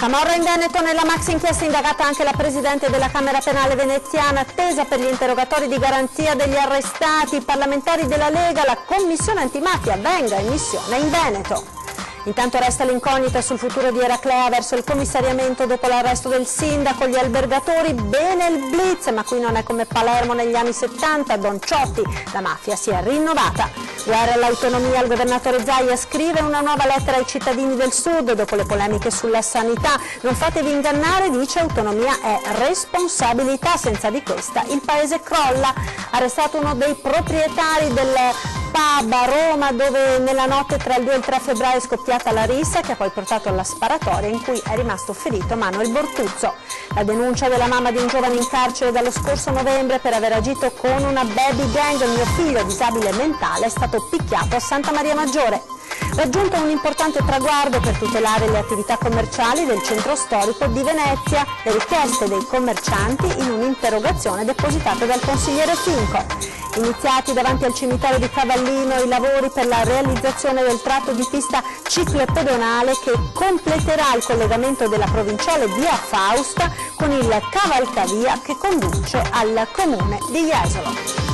Camorra in Veneto, nella maxi inchiesta indagata anche la Presidente della Camera Penale veneziana, attesa per gli interrogatori di garanzia degli arrestati, parlamentari della Lega, la Commissione antimafia venga in missione in Veneto. Intanto resta l'incognita sul futuro di Eraclea verso il commissariamento dopo l'arresto del sindaco, gli albergatori, bene il blitz, ma qui non è come Palermo negli anni 70, Don Ciotti, la mafia si è rinnovata. Guerra all'autonomia, il governatore Zaia scrive una nuova lettera ai cittadini del sud dopo le polemiche sulla sanità. Non fatevi ingannare, dice, autonomia è responsabilità, senza di questa il paese crolla. Arrestato uno dei proprietari del pub a Roma dove nella notte tra il 2 e il 3 febbraio è scoppiata la rissa che ha poi portato alla sparatoria in cui è rimasto ferito Manuel Bortuzzo. La denuncia della mamma di un giovane in carcere dallo scorso novembre per aver agito con una baby gang. Il mio figlio disabile mentale è stato picchiato a Santa Maria Maggiore. Raggiunto un importante traguardo per tutelare le attività commerciali del centro storico di Venezia, le richieste dei commercianti in un'interrogazione depositata dal consigliere Finco. Iniziati davanti al cimitero di Cavallino i lavori per la realizzazione del tratto di pista ciclopedonale che completerà il collegamento della provinciale via Fausta con il cavalcavia che conduce al comune di Jesolo.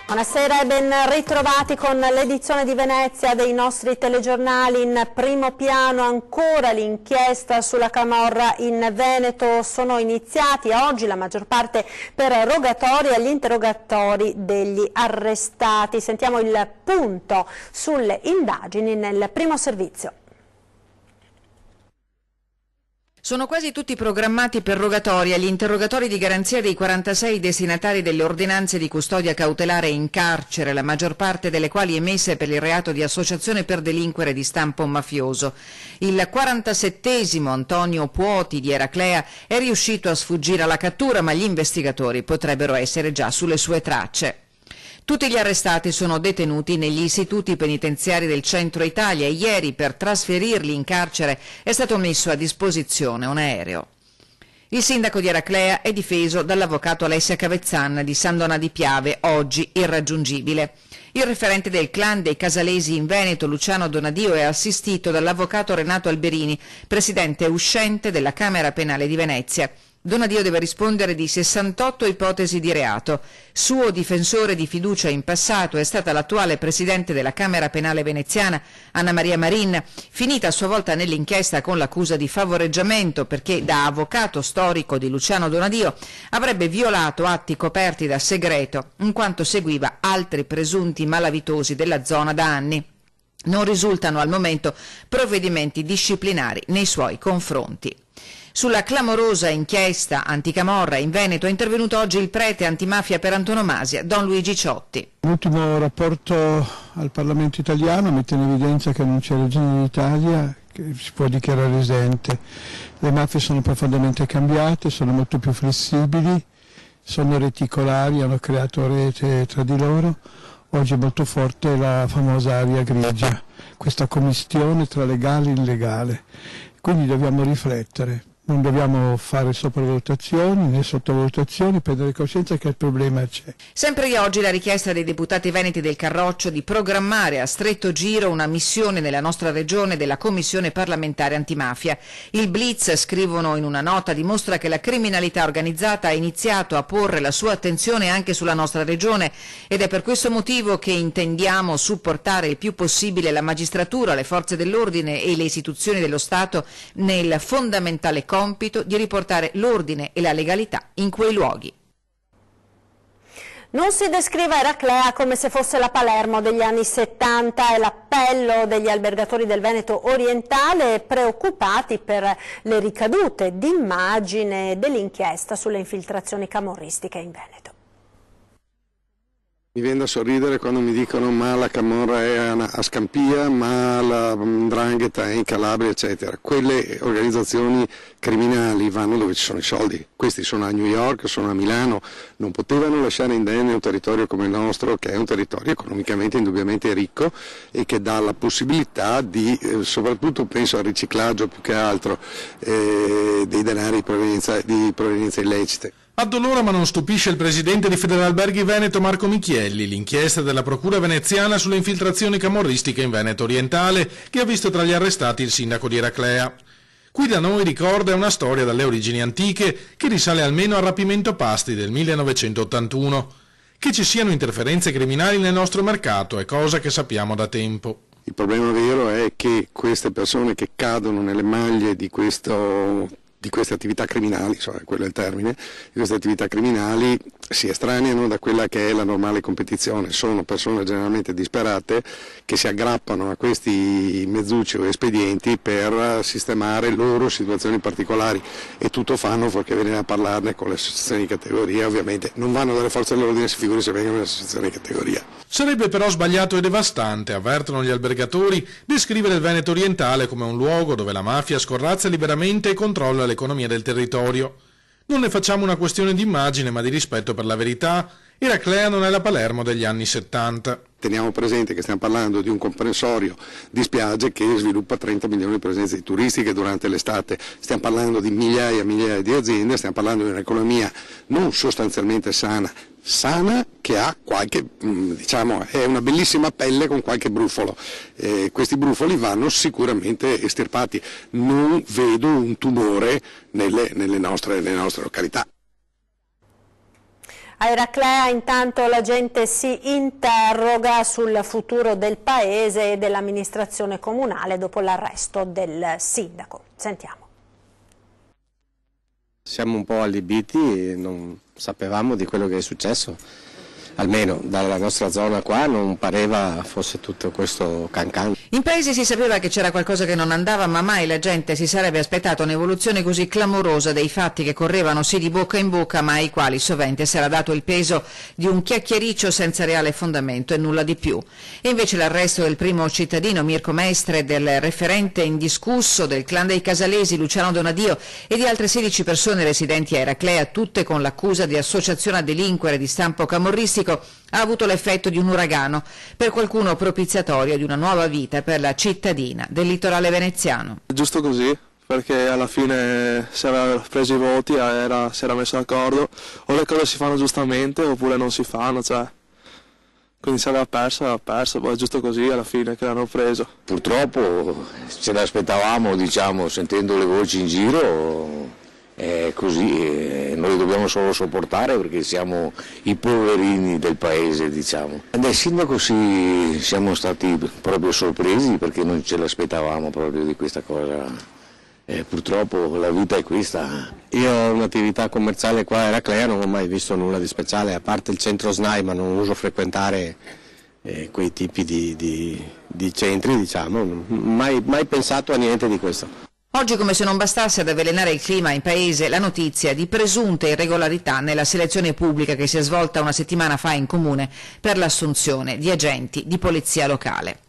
Buonasera e ben ritrovati con l'edizione di Venezia dei nostri telegiornali. In primo piano ancora l'inchiesta sulla camorra in Veneto. Sono iniziati oggi la maggior parte per rogatorie agli interrogatori degli arrestati. Sentiamo il punto sulle indagini nel primo servizio. Sono quasi tutti programmati per rogatoria gli interrogatori di garanzia dei 46 destinatari delle ordinanze di custodia cautelare in carcere, la maggior parte delle quali emesse per il reato di associazione per delinquere di stampo mafioso. Il 47esimo Antonio Puoti di Eraclea è riuscito a sfuggire alla cattura, ma gli investigatori potrebbero essere già sulle sue tracce. Tutti gli arrestati sono detenuti negli istituti penitenziari del centro Italia e ieri per trasferirli in carcere è stato messo a disposizione un aereo. Il sindaco di Eraclea è difeso dall'avvocato Alessia Cavezzan di San Donà di Piave, oggi irraggiungibile. Il referente del clan dei Casalesi in Veneto, Luciano Donadio, è assistito dall'avvocato Renato Alberini, presidente uscente della Camera Penale di Venezia. Donadio deve rispondere di 68 ipotesi di reato. Suo difensore di fiducia in passato è stata l'attuale presidente della Camera Penale veneziana, Anna Maria Marin, finita a sua volta nell'inchiesta con l'accusa di favoreggiamento perché, da avvocato storico di Luciano Donadio, avrebbe violato atti coperti da segreto, in quanto seguiva altri presunti malavitosi della zona da anni. Non risultano al momento provvedimenti disciplinari nei suoi confronti. Sulla clamorosa inchiesta anticamorra in Veneto è intervenuto oggi il prete antimafia per antonomasia, Don Luigi Ciotti. L'ultimo rapporto al Parlamento italiano mette in evidenza che non c'è regione d'Italia che si può dichiarare esente. Le mafie sono profondamente cambiate, sono molto più flessibili, sono reticolari, hanno creato rete tra di loro. Oggi è molto forte la famosa area grigia, questa commistione tra legale e illegale. Quindi dobbiamo riflettere. Non dobbiamo fare sopravvalutazioni né sottovalutazioni, prendere coscienza che il problema c'è. Sempre di oggi la richiesta dei deputati veneti del Carroccio di programmare a stretto giro una missione nella nostra regione della Commissione parlamentare antimafia. Il Blitz, scrivono in una nota, dimostra che la criminalità organizzata ha iniziato a porre la sua attenzione anche sulla nostra regione ed è per questo motivo che intendiamo supportare il più possibile la magistratura, le forze dell'ordine e le istituzioni dello Stato nel fondamentale compito di riportare l'ordine e la legalità in quei luoghi. Non si descrive Eraclea come se fosse la Palermo degli anni 70, è l'appello degli albergatori del Veneto orientale preoccupati per le ricadute d'immagine dell'inchiesta sulle infiltrazioni camorristiche in Veneto. Mi viene da sorridere quando mi dicono ma la camorra è a Scampia, ma la 'ndrangheta è in Calabria, eccetera. Quelle organizzazioni criminali vanno dove ci sono i soldi. Questi sono a New York, sono a Milano, non potevano lasciare indenne un territorio come il nostro, che è un territorio economicamente indubbiamente ricco e che dà la possibilità di, soprattutto penso al riciclaggio più che altro, dei denari di provenienza illecite. Addolora ma non stupisce il presidente di Federalberghi Veneto Marco Michielli l'inchiesta della procura veneziana sulle infiltrazioni camorristiche in Veneto orientale che ha visto tra gli arrestati il sindaco di Eraclea. Qui da noi ricorda una storia dalle origini antiche che risale almeno al rapimento Pasti del 1981. Che ci siano interferenze criminali nel nostro mercato è cosa che sappiamo da tempo. Il problema vero è che queste persone che cadono nelle maglie di queste attività criminali, quello è il termine, di queste attività criminali si estraneano da quella che è la normale competizione, sono persone generalmente disperate che si aggrappano a questi mezzucci o espedienti per sistemare loro situazioni particolari e tutto fanno fuorché venire a parlarne con le associazioni di categoria, ovviamente non vanno dalle forze dell'ordine, si figuri se vengono dalle associazioni di categoria. Sarebbe però sbagliato e devastante, avvertono gli albergatori, descrivere il Veneto orientale come un luogo dove la mafia scorrazza liberamente e controlla l'economia del territorio. Non ne facciamo una questione di immagine ma di rispetto per la verità. Eraclea non è la Palermo degli anni 70. Teniamo presente che stiamo parlando di un comprensorio di spiagge che sviluppa 30 milioni di presenze turistiche durante l'estate, stiamo parlando di migliaia e migliaia di aziende, stiamo parlando di un'economia non sostanzialmente sana che ha qualche, è una bellissima pelle con qualche brufolo. Questi brufoli vanno sicuramente estirpati. Non vedo un tumore nelle nostre località. A Eraclea intanto la gente si interroga sul futuro del paese e dell'amministrazione comunale dopo l'arresto del sindaco. Sentiamo. Siamo un po' allibiti e non sapevamo di quello che è successo, almeno dalla nostra zona qua non pareva fosse tutto questo cancan. In paese si sapeva che c'era qualcosa che non andava, ma mai la gente si sarebbe aspettata un'evoluzione così clamorosa dei fatti che correvano sì di bocca in bocca, ma ai quali sovente si era dato il peso di un chiacchiericcio senza reale fondamento e nulla di più. E invece l'arresto del primo cittadino Mirko Mestre, del referente indiscusso del clan dei Casalesi Luciano Donadio e di altre 16 persone residenti a Eraclea, tutte con l'accusa di associazione a delinquere di stampo camorristico, ha avuto l'effetto di un uragano, per qualcuno propiziatorio di una nuova vita per la cittadina del litorale veneziano. Giusto così, perché alla fine si aveva preso i voti, si era messo d'accordo, o le cose si fanno giustamente oppure non si fanno, quindi se aveva perso, poi è giusto così alla fine che l'hanno preso. Purtroppo ce l'aspettavamo, sentendo le voci in giro. È così, noi dobbiamo solo sopportare perché siamo i poverini del paese, Dal sindaco siamo stati proprio sorpresi perché non ce l'aspettavamo proprio di questa cosa. Purtroppo la vita è questa. Io ho un'attività commerciale qua a Eraclea, non ho mai visto nulla di speciale, a parte il centro SNAI, ma non uso frequentare quei tipi di centri, mai pensato a niente di questo. Oggi, come se non bastasse ad avvelenare il clima in paese, la notizia di presunte irregolarità nella selezione pubblica che si è svolta una settimana fa in comune per l'assunzione di agenti di polizia locale.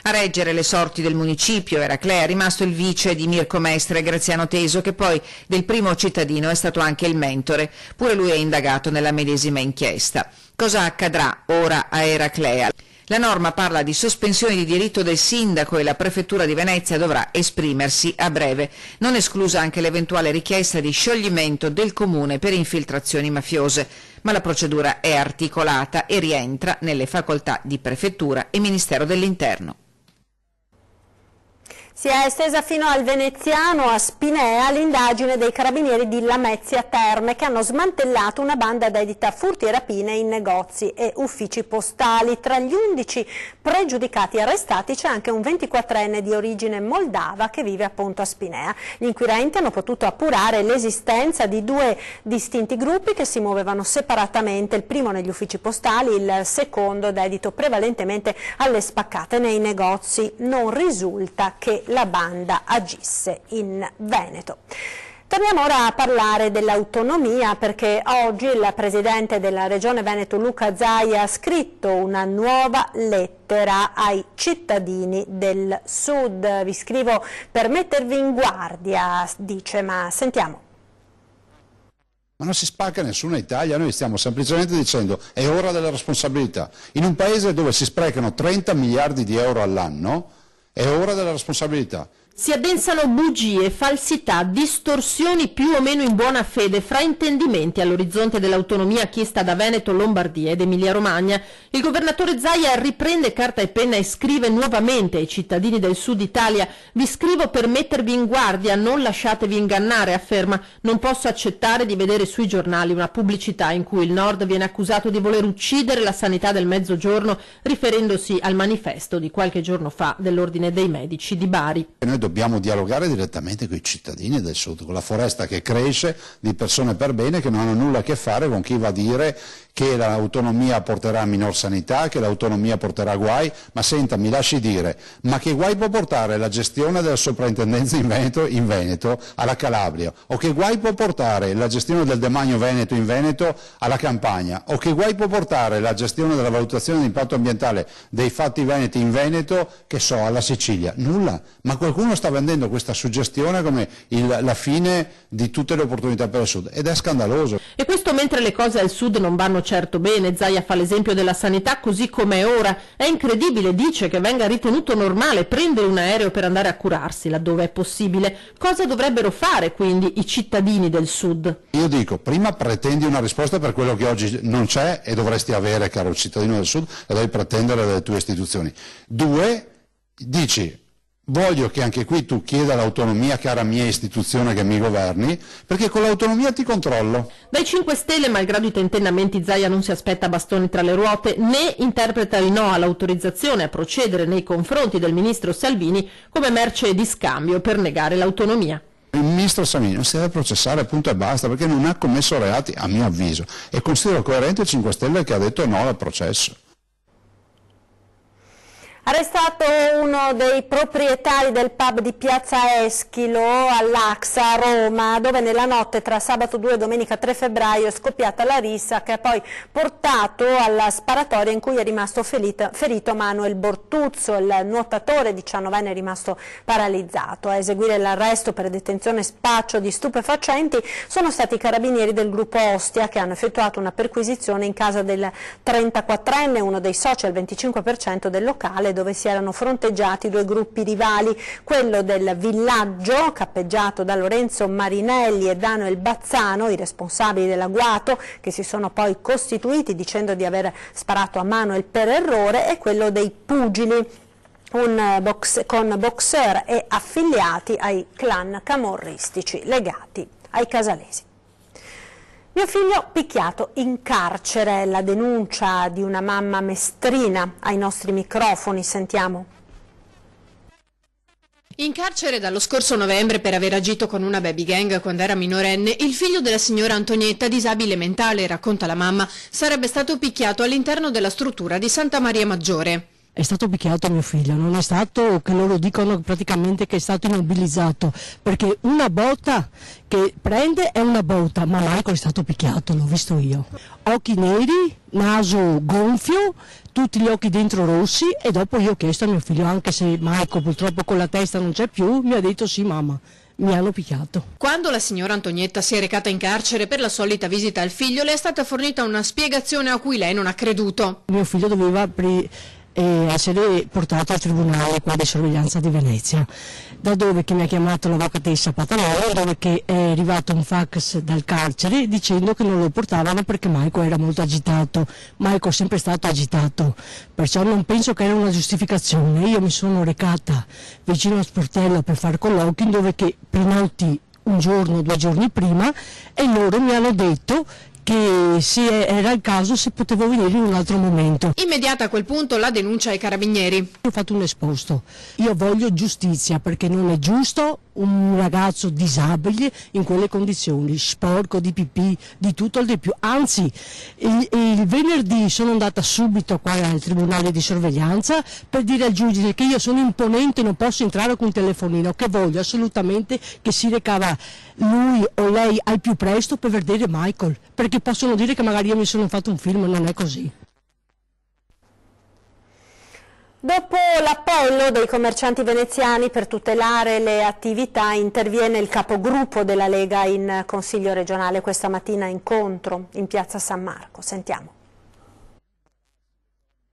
A reggere le sorti del municipio Eraclea è rimasto il vice di Mirko Mestre, Graziano Teso, che poi del primo cittadino è stato anche il mentore, pure lui è indagato nella medesima inchiesta. Cosa accadrà ora a Eraclea? La norma parla di sospensione di diritto del sindaco e la prefettura di Venezia dovrà esprimersi a breve, non esclusa anche l'eventuale richiesta di scioglimento del comune per infiltrazioni mafiose, ma la procedura è articolata e rientra nelle facoltà di prefettura e Ministero dell'Interno. Si è estesa fino al Veneziano, a Spinea, l'indagine dei carabinieri di Lamezia Terme che hanno smantellato una banda dedita a furti e rapine in negozi e uffici postali. Tra gli 11 pregiudicati arrestati c'è anche un 24enne di origine moldava che vive appunto a Spinea. Gli inquirenti hanno potuto appurare l'esistenza di 2 distinti gruppi che si muovevano separatamente, il primo negli uffici postali, il secondo dedito prevalentemente alle spaccate nei negozi. Non risulta che la banda agisse in Veneto. Torniamo ora a parlare dell'autonomia perché oggi il presidente della Regione Veneto Luca Zaia ha scritto una nuova lettera ai cittadini del Sud. Vi scrivo per mettervi in guardia, dice, ma sentiamo. Ma non si spacca nessuna Italia, noi stiamo semplicemente dicendo è ora della responsabilità. In un paese dove si sprecano 30 miliardi di euro all'anno, è ora della responsabilità. Si addensano bugie, falsità, distorsioni più o meno in buona fede, fraintendimenti all'orizzonte dell'autonomia chiesta da Veneto, Lombardia ed Emilia-Romagna. Il governatore Zaia riprende carta e penna e scrive nuovamente ai cittadini del Sud Italia: vi scrivo per mettervi in guardia, non lasciatevi ingannare, afferma. Non posso accettare di vedere sui giornali una pubblicità in cui il Nord viene accusato di voler uccidere la sanità del Mezzogiorno, riferendosi al manifesto di qualche giorno fa dell'Ordine dei Medici di Bari. Noi dobbiamo dialogare direttamente con i cittadini del Sud, con la foresta che cresce di persone per bene che non hanno nulla a che fare con chi va a dire che l'autonomia porterà a minor sanità, che l'autonomia porterà guai. Ma senta, mi lasci dire, ma che guai può portare la gestione della soprintendenza in Veneto alla Calabria? O che guai può portare la gestione del demanio Veneto in Veneto alla Campania? O che guai può portare la gestione della valutazione di impatto ambientale dei fatti veneti in Veneto, che so, alla Sicilia? Nulla. Ma qualcuno sta vendendo questa suggestione come la fine di tutte le opportunità per il Sud, ed è scandaloso. E questo mentre le cose al Sud non vanno certo bene. Zaia fa l'esempio della sanità così come è ora. È incredibile, dice, che venga ritenuto normale prendere un aereo per andare a curarsi laddove è possibile. Cosa dovrebbero fare quindi i cittadini del Sud? Io dico, prima pretendi una risposta per quello che oggi non c'è e dovresti avere, caro cittadino del Sud, e devi pretendere dalle tue istituzioni. 2, dici: voglio che anche qui tu chieda l'autonomia, cara mia istituzione che mi governi, perché con l'autonomia ti controllo. Dai 5 Stelle, malgrado i tentennamenti, Zaia non si aspetta bastoni tra le ruote, né interpreta il no all'autorizzazione a procedere nei confronti del ministro Salvini come merce di scambio per negare l'autonomia. Il ministro Salvini non si deve processare, punto e basta, perché non ha commesso reati, a mio avviso, e considero coerente il 5 Stelle che ha detto no al processo. Arrestato uno dei proprietari del pub di Piazza Eschilo all'Axa a Roma, dove nella notte tra sabato 2 e domenica 3 febbraio è scoppiata la rissa che ha poi portato alla sparatoria in cui è rimasto ferito Manuel Bortuzzo, il nuotatore 19enne è rimasto paralizzato. A eseguire l'arresto per detenzione e spaccio di stupefacenti sono stati i carabinieri del gruppo Ostia, che hanno effettuato una perquisizione in casa del 34enne, uno dei soci al 25% del locale, dove si erano fronteggiati 2 gruppi rivali, quello del Villaggio, cappeggiato da Lorenzo Marinelli e Daniel Bazzano, i responsabili dell'agguato, che si sono poi costituiti dicendo di aver sparato a Manuel per errore, e quello dei Pugili, con boxer e affiliati ai clan camorristici legati ai casalesi. Mio figlio picchiato in carcere, la denuncia di una mamma mestrina ai nostri microfoni, sentiamo. In carcere dallo scorso novembre per aver agito con una baby gang quando era minorenne, il figlio della signora Antonietta, disabile mentale, racconta la mamma, sarebbe stato picchiato all'interno della struttura di Santa Maria Maggiore. È stato picchiato mio figlio, non è stato che loro dicono praticamente che è stato immobilizzato, perché una botta che prende è una botta, ma Michael è stato picchiato, l'ho visto io. Occhi neri, naso gonfio, tutti gli occhi dentro rossi, e dopo io ho chiesto a mio figlio, anche se Michael purtroppo con la testa non c'è più, mi ha detto sì mamma. Mi hanno picchiato. Quando la signora Antonietta si è recata in carcere per la solita visita al figlio, le è stata fornita una spiegazione a cui lei non ha creduto. Mio figlio doveva essere portato al tribunale qua di sorveglianza di Venezia, da dove che mi ha chiamato l'avvocatessa Patanello, dove che è arrivato un fax dal carcere dicendo che non lo portavano perché Michael era molto agitato. Michael è sempre stato agitato, perciò non penso che era una giustificazione. Io mi sono recata vicino allo sportello per fare colloqui, dove che prenoti un giorno, 2 giorni prima, e loro mi hanno detto che se era il caso se potevo venire in un altro momento. Immediata a quel punto la denuncia ai carabinieri. Ho fatto un esposto, io voglio giustizia, perché non è giusto un ragazzo disabile in quelle condizioni, sporco di pipì, di tutto il di più. Anzi, il venerdì sono andata subito qua al tribunale di sorveglianza per dire al giudice che io sono imponente, non posso entrare con un telefonino, che voglio assolutamente che si recava lui o lei al più presto per vedere Michael, perché possono dire che magari io mi sono fatto un film, non è così. Dopo l'appello dei commercianti veneziani per tutelare le attività, interviene il capogruppo della Lega in Consiglio regionale questa mattina, incontro in piazza San Marco. Sentiamo.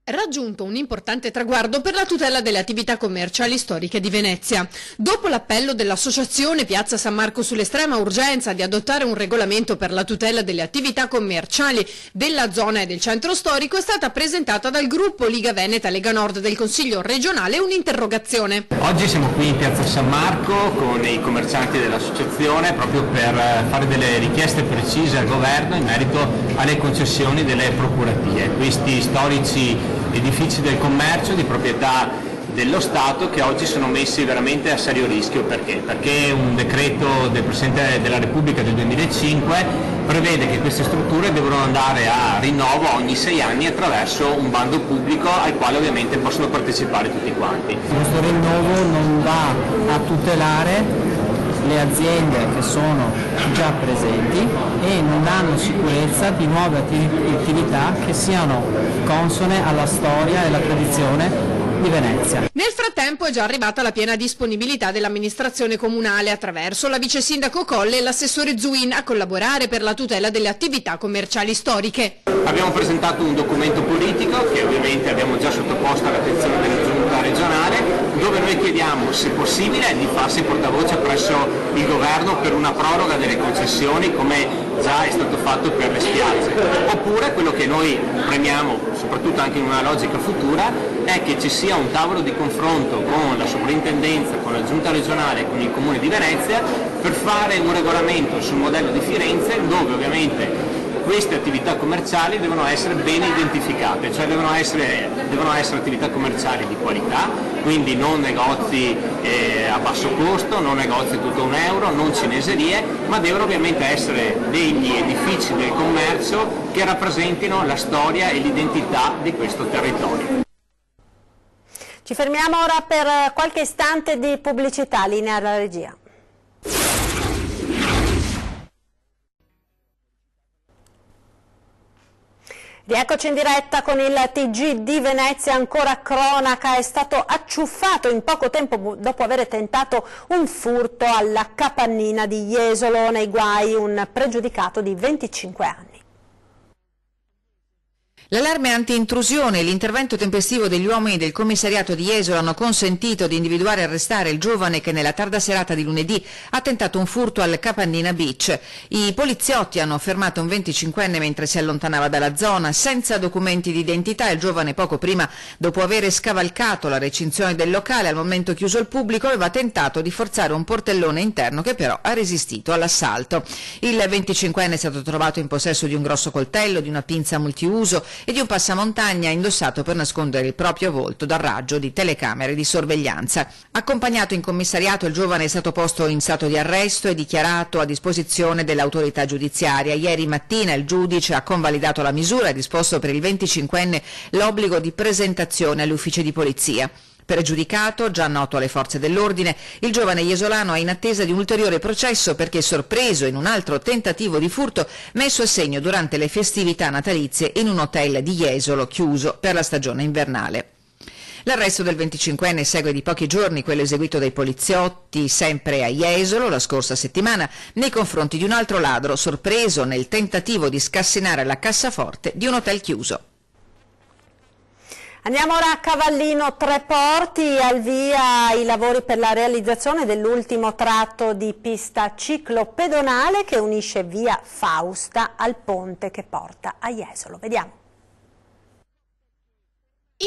Raggiunto un importante traguardo per la tutela delle attività commerciali storiche di Venezia. Dopo l'appello dell'associazione Piazza San Marco sull'estrema urgenza di adottare un regolamento per la tutela delle attività commerciali della zona e del centro storico, è stata presentata dal gruppo Liga Veneta Lega Nord del Consiglio regionale un'interrogazione. Oggi siamo qui in Piazza San Marco con i commercianti dell'associazione proprio per fare delle richieste precise al governo in merito alle concessioni delle procuratie. Questi storici edifici del commercio di proprietà dello Stato che oggi sono messi veramente a serio rischio. Perché? Perché un decreto del Presidente della Repubblica del 2005 prevede che queste strutture devono andare a rinnovo ogni 6 anni attraverso un bando pubblico al quale ovviamente possono partecipare tutti quanti. Questo rinnovo non va a tutelare le aziende che sono già presenti e non hanno sicurezza di nuove attività che siano consone alla storia e alla tradizione di Venezia. Nel frattempo è già arrivata la piena disponibilità dell'amministrazione comunale attraverso la vice sindaco Colle e l'assessore Zuin a collaborare per la tutela delle attività commerciali storiche. Abbiamo presentato un documento politico che ovviamente abbiamo già sottoposto all'attenzione della giunta regionale, dove noi chiediamo, se possibile, di farsi portavoce presso il governo per una proroga delle concessioni come già è stato fatto per le spiagge. Oppure quello che noi premiamo, soprattutto anche in una logica futura, è che ci sia un tavolo di confronto con la sovrintendenza, con la giunta regionale, con il comune di Venezia per fare un regolamento sul modello di Firenze, dove ovviamente queste attività commerciali devono essere bene identificate, cioè devono essere attività commerciali di qualità, quindi non negozi a basso costo, non negozi tutto €1, non cineserie, ma devono ovviamente essere degli edifici del commercio che rappresentino la storia e l'identità di questo territorio. Ci fermiamo ora per qualche istante di pubblicità, linea alla regia. Rieccoci in diretta con il TG di Venezia, ancora cronaca. È stato acciuffato in poco tempo dopo aver tentato un furto alla capannina di Jesolo, nei guai un pregiudicato di 25 anni. L'allarme anti-intrusione e l'intervento tempestivo degli uomini del commissariato di Jesolo hanno consentito di individuare e arrestare il giovane che nella tarda serata di lunedì ha tentato un furto al Capannina Beach. I poliziotti hanno fermato un 25enne mentre si allontanava dalla zona. Senza documenti di identità, il giovane poco prima, dopo aver scavalcato la recinzione del locale, al momento chiuso al pubblico, aveva tentato di forzare un portellone interno che però ha resistito all'assalto. Il 25enne è stato trovato in possesso di un grosso coltello, di una pinza multiuso e di un passamontagna indossato per nascondere il proprio volto dal raggio di telecamere di sorveglianza. Accompagnato in commissariato, il giovane è stato posto in stato di arresto e dichiarato a disposizione dell'autorità giudiziaria. Ieri mattina il giudice ha convalidato la misura e disposto per il 25enne l'obbligo di presentazione agli uffici di polizia. Pregiudicato, già noto alle forze dell'ordine, il giovane iesolano è in attesa di un ulteriore processo perché sorpreso in un altro tentativo di furto messo a segno durante le festività natalizie in un hotel di Jesolo chiuso per la stagione invernale. L'arresto del 25enne segue di pochi giorni quello eseguito dai poliziotti sempre a Jesolo la scorsa settimana nei confronti di un altro ladro sorpreso nel tentativo di scassinare la cassaforte di un hotel chiuso. Andiamo ora a Cavallino Treporti, al via i lavori per la realizzazione dell'ultimo tratto di pista ciclopedonale che unisce via Fausta al ponte che porta a Jesolo. Vediamo.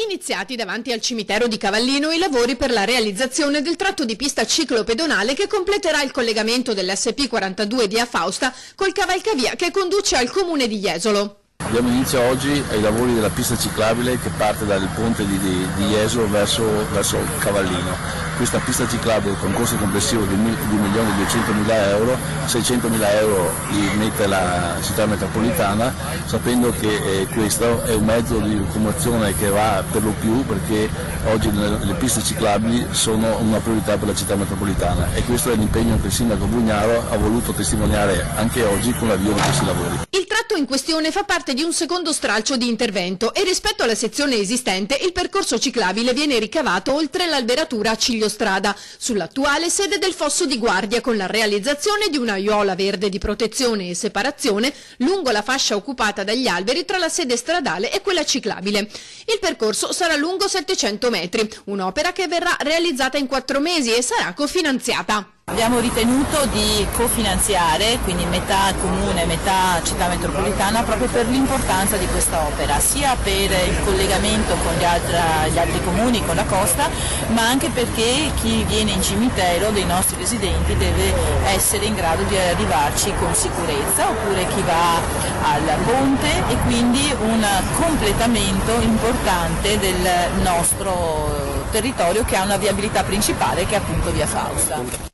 Iniziati davanti al cimitero di Cavallino i lavori per la realizzazione del tratto di pista ciclopedonale che completerà il collegamento dell'SP42 via Fausta col cavalcavia che conduce al comune di Jesolo. Diamo inizio oggi ai lavori della pista ciclabile che parte dal ponte di Jesolo verso Cavallino. Questa pista ciclabile con costo complessivo di 1.200.000 euro, 600.000 euro li mette la città metropolitana, sapendo che questo è un mezzo di locomozione che va per lo più perché oggi le piste ciclabili sono una priorità per la città metropolitana e questo è l'impegno che il sindaco Bugnaro ha voluto testimoniare anche oggi con l'avvio di questi lavori. Il tratto tratto in questione fa parte di un secondo stralcio di intervento e rispetto alla sezione esistente il percorso ciclabile viene ricavato oltre l'alberatura a Cigliostrada, sull'attuale sede del fosso di guardia, con la realizzazione di una aiuola verde di protezione e separazione lungo la fascia occupata dagli alberi tra la sede stradale e quella ciclabile. Il percorso sarà lungo 700 metri, un'opera che verrà realizzata in 4 mesi e sarà cofinanziata. Abbiamo ritenuto di cofinanziare, quindi metà comune, metà città metropolitana, proprio per l'importanza di questa opera, sia per il collegamento con gli altri comuni, con la costa, ma anche perché chi viene in cimitero dei nostri residenti deve essere in grado di arrivarci con sicurezza, oppure chi va al ponte, e quindi un completamento importante del nostro territorio, che ha una viabilità principale che è appunto via Fausta.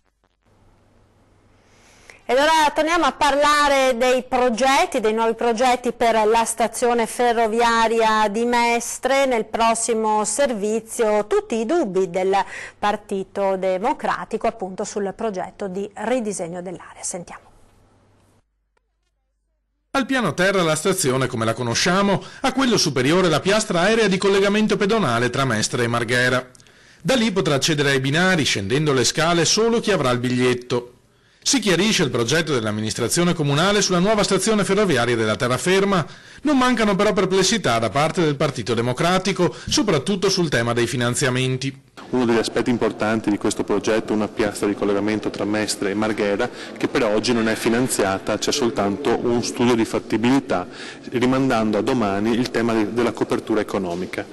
Ed ora torniamo a parlare dei progetti, dei nuovi progetti per la stazione ferroviaria di Mestre nel prossimo servizio. Tutti i dubbi del Partito Democratico appunto sul progetto di ridisegno dell'area. Sentiamo. Al piano terra la stazione, come la conosciamo, a quello superiore la piastra aerea di collegamento pedonale tra Mestre e Marghera. Da lì potrà accedere ai binari, scendendo le scale, solo chi avrà il biglietto. Si chiarisce il progetto dell'amministrazione comunale sulla nuova stazione ferroviaria della terraferma. Non mancano però perplessità da parte del Partito Democratico, soprattutto sul tema dei finanziamenti. Uno degli aspetti importanti di questo progetto è una piastra di collegamento tra Mestre e Marghera, che per oggi non è finanziata, c'è soltanto un studio di fattibilità, rimandando a domani il tema della copertura economica.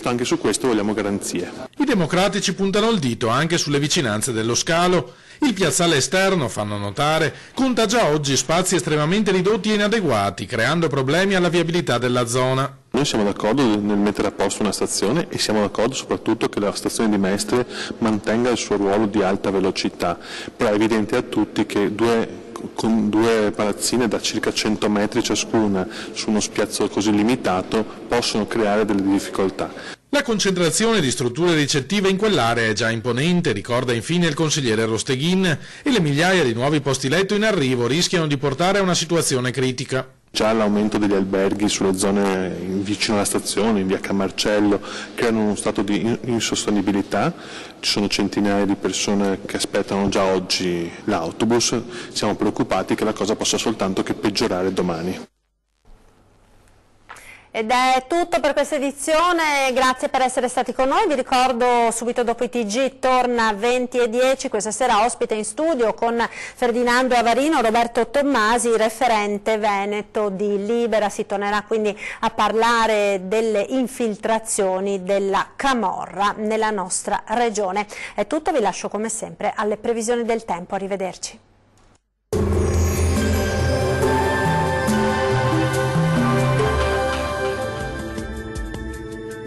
Anche su questo vogliamo garanzie. I democratici puntano il dito anche sulle vicinanze dello scalo. Il piazzale esterno, fanno notare, conta già oggi spazi estremamente ridotti e inadeguati, creando problemi alla viabilità della zona. Noi siamo d'accordo nel mettere a posto una stazione e siamo d'accordo soprattutto che la stazione di Mestre mantenga il suo ruolo di alta velocità, però è evidente a tutti che con due palazzine da circa 100 metri ciascuna su uno spiazzo così limitato possono creare delle difficoltà. La concentrazione di strutture ricettive in quell'area è già imponente, ricorda infine il consigliere Rosteghin, e le migliaia di nuovi posti letto in arrivo rischiano di portare a una situazione critica. Già l'aumento degli alberghi sulle zone vicino alla stazione, in via Camarcello, creano uno stato di insostenibilità. Ci sono centinaia di persone che aspettano già oggi l'autobus. Siamo preoccupati che la cosa possa soltanto che peggiorare domani. Ed è tutto per questa edizione, grazie per essere stati con noi. Vi ricordo subito dopo i TG torna 20:10, questa sera ospite in studio con Ferdinando Avarino, Roberto Tommasi, referente veneto di Libera. Si tornerà quindi a parlare delle infiltrazioni della camorra nella nostra regione. È tutto, vi lascio come sempre alle previsioni del tempo, arrivederci.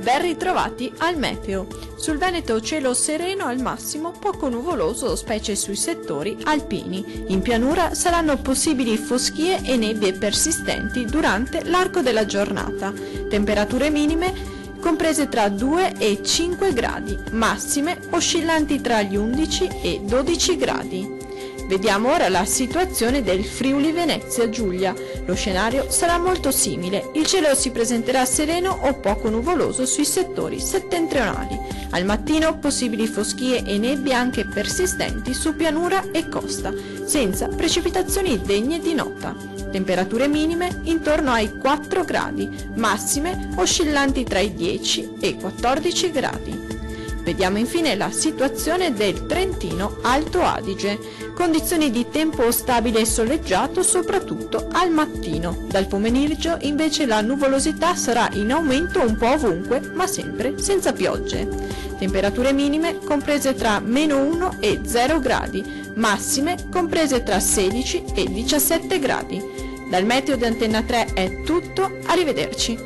Ben ritrovati al meteo. Sul Veneto cielo sereno al massimo, poco nuvoloso, specie sui settori alpini. In pianura saranno possibili foschie e nebbie persistenti durante l'arco della giornata. Temperature minime comprese tra 2 e 5 gradi, massime oscillanti tra gli 11 e 12 gradi. Vediamo ora la situazione del Friuli Venezia Giulia. Lo scenario sarà molto simile. Il cielo si presenterà sereno o poco nuvoloso sui settori settentrionali. Al mattino possibili foschie e nebbie anche persistenti su pianura e costa, senza precipitazioni degne di nota. Temperature minime intorno ai 4 gradi, massime oscillanti tra i 10 e i 14 gradi. Vediamo infine la situazione del Trentino Alto Adige. Condizioni di tempo stabile e soleggiato soprattutto al mattino. Dal pomeriggio invece la nuvolosità sarà in aumento un po' ovunque, ma sempre senza piogge. Temperature minime comprese tra -1 e 0 gradi, massime comprese tra 16 e 17 gradi. Dal meteo di Antenna 3 è tutto, arrivederci.